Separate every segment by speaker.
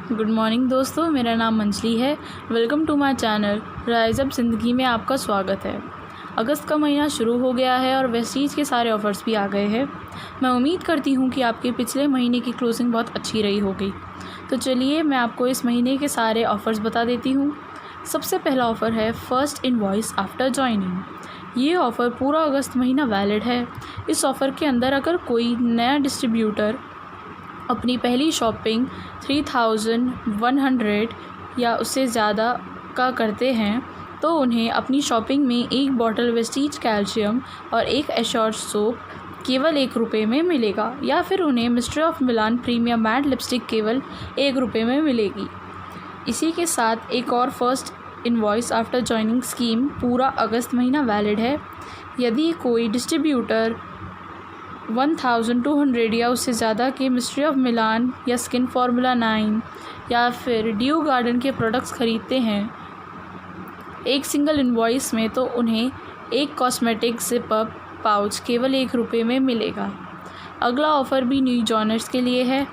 Speaker 1: Good morning दोस्तों, मेरा नाम अंजलि है। Welcome to my channel rise up ज़िंदगी में आपका स्वागत है। अगस्त का महीना शुरू हो गया है और वेस्टीज के सारे ऑफ़र्स भी आ गए हैं। मैं उम्मीद करती हूँ कि आपके पिछले महीने की क्लोजिंग बहुत अच्छी रही होगी। तो चलिए मैं आपको इस महीने के सारे ऑफ़र्स बता देती हूँ। सबसे पहला ऑफ़र है फर्स्ट इनवॉइस आफ्टर जॉइनिंग। ये ऑफ़र पूरा अगस्त महीना वैलिड है। इस ऑफ़र के अंदर अगर कोई नया डिस्ट्रीब्यूटर अपनी पहली शॉपिंग 3100 या उससे ज़्यादा का करते हैं तो उन्हें अपनी शॉपिंग में एक बॉटल वेस्टीज कैल्शियम और एक एश्योर्ड सोप केवल ₹1 में मिलेगा, या फिर उन्हें mystery of Milan premium matte lipstick केवल ₹1 में मिलेगी। इसी के साथ एक और first invoice after joining scheme पूरा अगस्त महीना वैलिड है। यदि कोई डिस्ट्रीब्यूटर 1200 या उससे ज़्यादा के मिस्ट्री ऑफ मिलान या स्किन फार्मूला 9 या फिर ड्यू गार्डन के प्रोडक्ट्स ख़रीदते हैं एक सिंगल इनवॉइस में, तो उन्हें एक कॉस्मेटिक जिप अप पाउच केवल ₹1 में मिलेगा। अगला ऑफ़र भी न्यू जॉइनर्स के लिए है।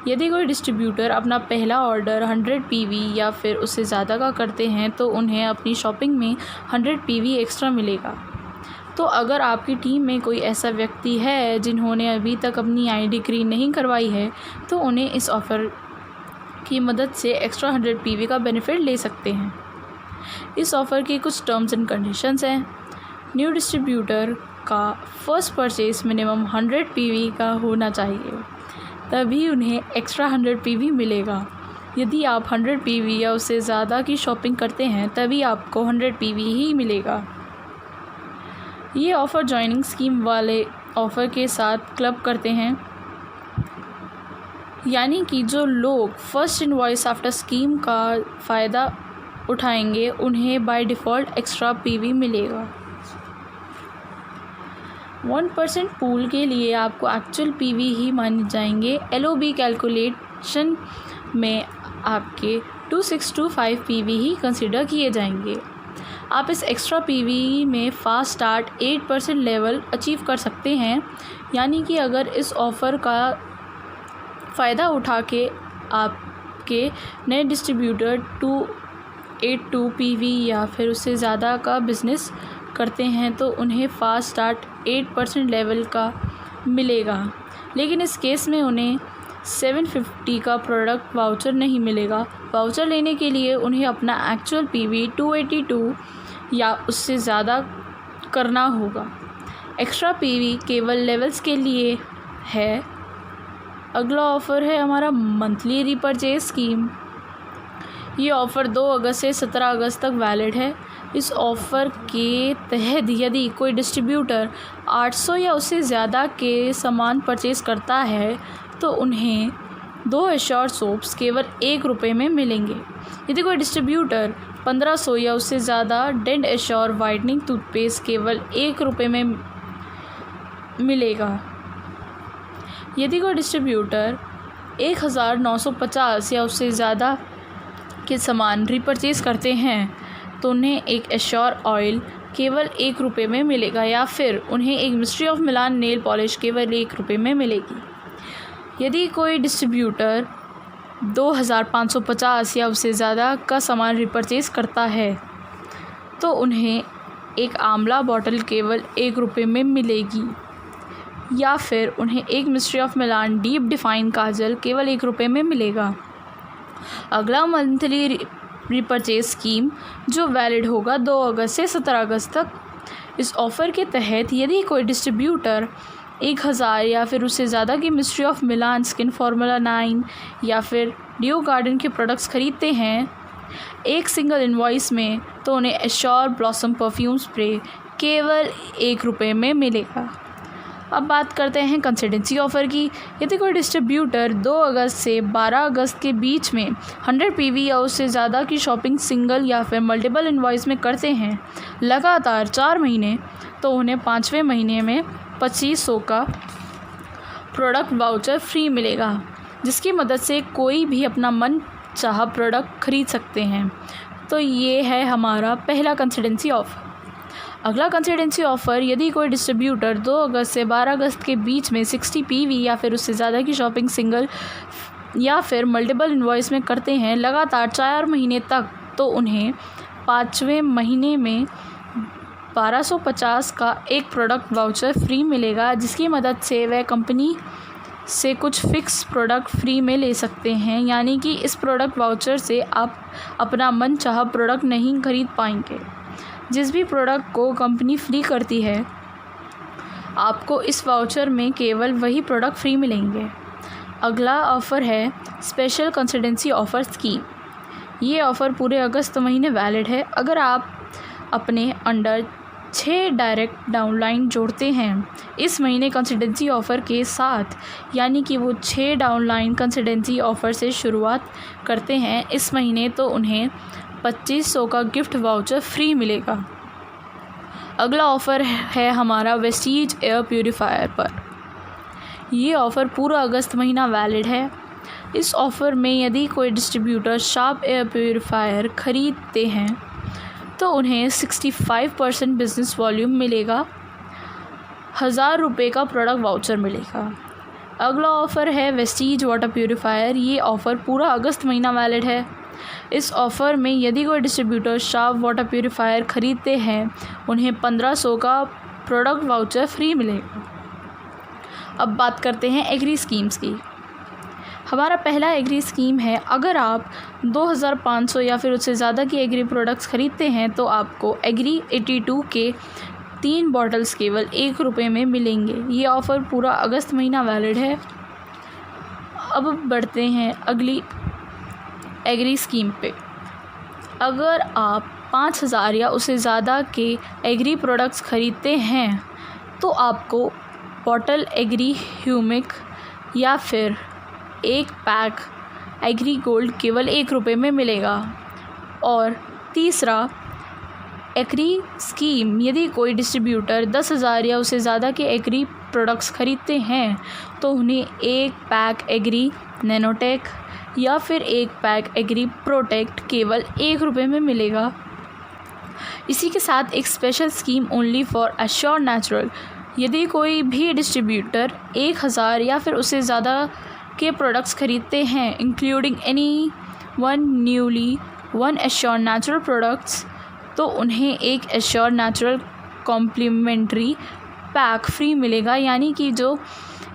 Speaker 1: यदि कोई डिस्ट्रीब्यूटर अपना पहला ऑर्डर 100 PV या फिर उससे ज़्यादा का करते हैं तो उन्हें अपनी शॉपिंग में 100 PV एक्स्ट्रा मिलेगा। तो अगर आपकी टीम में कोई ऐसा व्यक्ति है जिन्होंने अभी तक अपनी ID ग्रीन नहीं करवाई है तो उन्हें इस ऑफ़र की मदद से एक्स्ट्रा 100 PV का बेनिफिट ले सकते हैं। इस ऑफ़र के कुछ टर्म्स एंड कंडीशंस हैं। न्यू डिस्ट्रीब्यूटर का फर्स्ट परचेज़ मिनिमम 100 PV का होना चाहिए, तभी उन्हें एक्स्ट्रा 100 PV मिलेगा। यदि आप 100 PV या उससे ज़्यादा की शॉपिंग करते हैं तभी आपको 100 PV ही मिलेगा। ये ऑफ़र जॉइनिंग स्कीम वाले ऑफ़र के साथ क्लब करते हैं, यानी कि जो लोग फर्स्ट इनवॉइस आफ्टर स्कीम का फ़ायदा उठाएंगे उन्हें बाय डिफ़ॉल्ट एक्स्ट्रा PV मिलेगा। 1% पूल के लिए आपको एक्चुअल PV ही माने जाएंगे। LOB कैलकुलेशन में आपके 2625 PV ही कंसिडर किए जाएंगे। आप इस एक्स्ट्रा PV में फास्ट स्टार्ट 8% लेवल अचीव कर सकते हैं, यानी कि अगर इस ऑफ़र का फ़ायदा उठा के आपके नए डिस्ट्रीब्यूटर 282 PV या फिर उससे ज़्यादा का बिज़नेस करते हैं तो उन्हें फास्ट स्टार्ट 8% लेवल का मिलेगा। लेकिन इस केस में उन्हें 750 का प्रोडक्ट वाउचर नहीं मिलेगा। वाउचर लेने के लिए उन्हें अपना एक्चुअल PV 282 या उससे ज़्यादा करना होगा। एक्स्ट्रा PV केवल लेवल्स के लिए है। अगला ऑफ़र है हमारा मंथली रीपरचेज स्कीम। ये ऑफ़र 2 अगस्त से 17 अगस्त तक वैलिड है। इस ऑफ़र के तहत यदि कोई डिस्ट्रीब्यूटर 800 या उससे ज़्यादा के सामान परचेज़ करता है तो उन्हें 2 एश्योर्ड सोप्स केवल ₹1 में मिलेंगे। यदि कोई डिस्ट्रीब्यूटर 1500 या उससे ज़्यादा डेंट एश्योर वाइटनिंग टूथपेस्ट केवल ₹1 में मिलेगा। यदि कोई डिस्ट्रीब्यूटर 1950 या उससे ज़्यादा के सामान रीपरचेज़ करते हैं तो उन्हें एक एश्योर ऑयल केवल ₹1 में मिलेगा, या फिर उन्हें एक mystery of Milan nail polish केवल ₹1 में मिलेगी। यदि कोई डिस्ट्रीब्यूटर 2550 या उससे ज़्यादा का सामान रीपरचेज़ करता है तो उन्हें एक आंवला बॉटल केवल ₹1 में मिलेगी, या फिर उन्हें एक मिस्ट्री ऑफ मिलान डीप डिफाइन काजल केवल ₹1 में मिलेगा। अगला मंथली रीपरचेज स्कीम जो वैलिड होगा 2 अगस्त से 17 अगस्त तक। इस ऑफ़र के तहत यदि कोई डिस्ट्रीब्यूटर 1000 या फिर उससे ज़्यादा की mystery of Milan skin formula 9 या फिर ड्यू गार्डन के प्रोडक्ट्स ख़रीदते हैं एक सिंगल इनवॉइस में, तो उन्हें एश्योर ब्लॉसम परफ्यूम स्प्रे केवल ₹1 में मिलेगा। अब बात करते हैं कंसिस्टेंसी ऑफ़र की। यदि कोई डिस्ट्रीब्यूटर 2 अगस्त से 12 अगस्त के बीच में 100 PV या उससे ज़्यादा की शॉपिंग सिंगल या फिर मल्टीपल इनवॉइस में करते हैं लगातार 4 महीने, तो उन्हें 5वें महीने में 2500 का प्रोडक्ट वाउचर फ्री मिलेगा, जिसकी मदद से कोई भी अपना मन चाहा प्रोडक्ट खरीद सकते हैं। तो ये है हमारा पहला कंसिस्टेंसी ऑफ़र। अगला कंसिस्टेंसी ऑफ़र, यदि कोई डिस्ट्रीब्यूटर 2 अगस्त से 12 अगस्त के बीच में 60 PV या फिर उससे ज़्यादा की शॉपिंग सिंगल या फिर मल्टीपल इन्वॉइस में करते हैं लगातार 4 महीने तक, तो उन्हें 5वें महीने में 1250 का एक प्रोडक्ट वाउचर फ्री मिलेगा, जिसकी मदद से वह कंपनी से कुछ फ़िक्स प्रोडक्ट फ्री में ले सकते हैं। यानी कि इस प्रोडक्ट वाउचर से आप अपना मनचाहा प्रोडक्ट नहीं खरीद पाएंगे। जिस भी प्रोडक्ट को कंपनी फ्री करती है, आपको इस वाउचर में केवल वही प्रोडक्ट फ्री मिलेंगे। अगला ऑफ़र है स्पेशल कंसल्टेंसी ऑफ़र स्कीम। ये ऑफ़र पूरे अगस्त महीने वैलिड है। अगर आप अपने अंडर 6 डायरेक्ट डाउनलाइन जोड़ते हैं इस महीने कंसल्टेंसी ऑफ़र के साथ, यानी कि वो 6 डाउनलाइन कंसल्टेंसी ऑफ़र से शुरुआत करते हैं इस महीने, तो उन्हें 2500 का गिफ्ट वाउचर फ्री मिलेगा। अगला ऑफ़र है हमारा वेस्टीज एयर प्यूरीफायर पर। ये ऑफ़र पूरा अगस्त महीना वैलिड है। इस ऑफ़र में यदि कोई डिस्ट्रीब्यूटर शार्प एयर प्यूरीफायर ख़रीदते हैं तो उन्हें 65% बिज़नेस वॉल्यूम मिलेगा, 1000 रुपये का प्रोडक्ट वाउचर मिलेगा। अगला ऑफ़र है वेस्टीज वाटर प्यूरीफायर। ये ऑफ़र पूरा अगस्त महीना वैलिड है। इस ऑफ़र में यदि कोई डिस्ट्रीब्यूटर शार्प वाटर प्यूरीफायर ख़रीदते हैं उन्हें 1500 का प्रोडक्ट वाउचर फ्री मिलेगा। अब बात करते हैं एग्री स्कीम्स की। हमारा पहला एग्री स्कीम है, अगर आप 2500 या फिर उससे ज़्यादा की एग्री प्रोडक्ट्स ख़रीदते हैं तो आपको एग्री 82 के 3 बॉटल्स केवल 1 रुपये में मिलेंगे। ये ऑफ़र पूरा अगस्त महीना वैलिड है। अब बढ़ते हैं अगली एग्री स्कीम पे। अगर आप 5000 या उससे ज़्यादा के एग्री प्रोडक्ट्स ख़रीदते हैं तो आपको बॉटल एग्री ह्यूमिक या फिर एक पैक एग्री गोल्ड केवल 1 रुपये में मिलेगा। और तीसरा एग्री स्कीम, यदि कोई डिस्ट्रीब्यूटर 10,000 या उससे ज़्यादा के एग्री प्रोडक्ट्स ख़रीदते हैं तो उन्हें एक पैक एग्री नैनोटेक या फिर एक पैक एग्री प्रोटेक्ट केवल 1 रुपये में मिलेगा। इसी के साथ एक special scheme only for assure natural. यदि कोई भी डिस्ट्रीब्यूटर 1000 या फिर उससे ज़्यादा के प्रोडक्ट्स ख़रीदते हैं including any one Assure natural products, तो उन्हें एक Assure natural complimentary pack free मिलेगा। यानी कि जो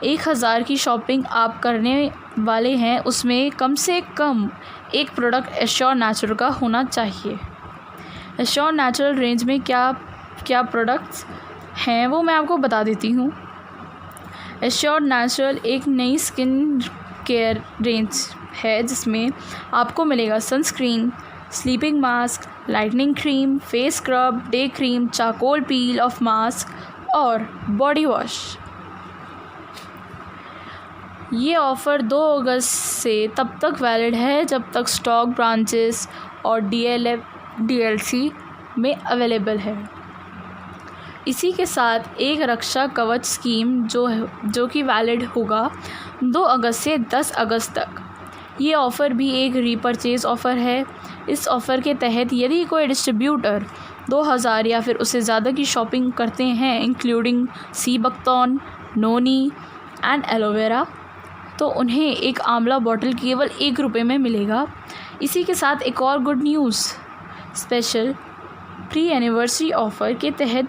Speaker 1: 1000 की शॉपिंग आप करने वाले हैं उसमें कम से कम एक प्रोडक्ट एश्योर नेचुरल का होना चाहिए। एश्योर नेचुरल रेंज में क्या क्या प्रोडक्ट्स हैं वो मैं आपको बता देती हूँ। एश्योर नेचुरल एक नई स्किन केयर रेंज है जिसमें आपको मिलेगा sunscreen, sleeping mask, lightning cream, face scrub, day cream, charcoal peel of mask और बॉडी वॉश। ये ऑफ़र 2 अगस्त से तब तक वैलिड है जब तक स्टॉक ब्रांचेस और DLC में अवेलेबल है। इसी के साथ एक रक्षा कवच स्कीम जो कि वैलिड होगा 2 अगस्त से 10 अगस्त तक। ये ऑफ़र भी एक रीपरचेज़ ऑफ़र है। इस ऑफ़र के तहत यदि कोई डिस्ट्रीब्यूटर 2000 या फिर उससे ज़्यादा की शॉपिंग करते हैं including sea buckthorn, noni and aloe vera, तो उन्हें एक आंवला बॉटल केवल 1 रुपये में मिलेगा। इसी के साथ एक और good news, special pre anniversary offer के तहत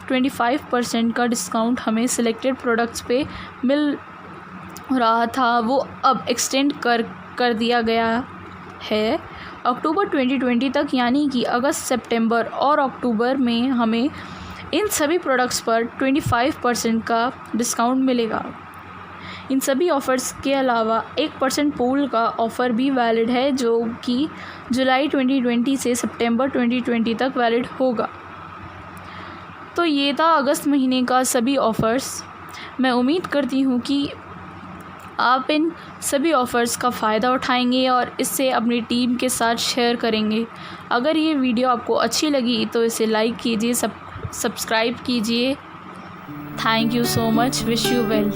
Speaker 1: 25% का डिस्काउंट हमें सिलेक्टेड प्रोडक्ट्स पे मिल रहा था, वो अब एक्सटेंड कर दिया गया है अक्टूबर 2020 तक। यानी कि अगस्त, सितंबर और अक्टूबर में हमें इन सभी प्रोडक्ट्स पर 25% का डिस्काउंट मिलेगा। इन सभी ऑफ़र्स के अलावा 1% पूल का ऑफ़र भी वैलिड है जो कि जुलाई 2020 से सितंबर 2020 तक वैलिड होगा। तो ये था अगस्त महीने का सभी ऑफ़र्स। मैं उम्मीद करती हूँ कि आप इन सभी ऑफ़र्स का फ़ायदा उठाएंगे और इससे अपनी टीम के साथ शेयर करेंगे। अगर ये वीडियो आपको अच्छी लगी तो इसे लाइक कीजिए, सब्सक्राइब कीजिए। Thank you so much. Wish you well.